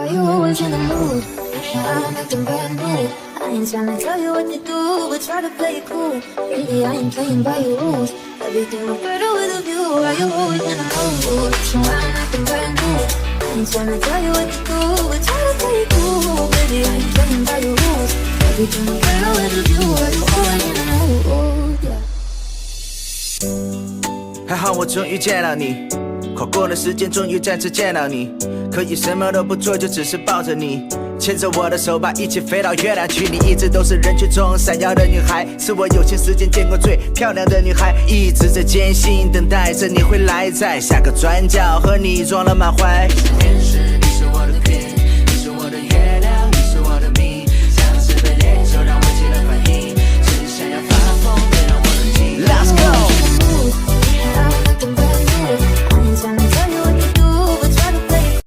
Why you always in the mood? I'm acting brand new. I ain't tryna tell you what to do, but try to play it cool. Really, I ain't playing by your rules. Everything look better with a view. Why you always in the mood? I'm acting brand new. I ain't tryna tell you what to do, but try to play it cool. Baby, I ain't playing by your rules. Everything look better with a view. Why you always in the mood? Yeah. 还好我终于见到你，跨过了时间，终于再次见到你。可以什么都不做，就只是抱着你，牵着我的手吧，一起飞到月亮去。你一直都是人群中闪耀的女孩，是我有些时间见过最漂亮的女孩。一直在艰辛等待着你会来，在下个转角和你撞了满怀。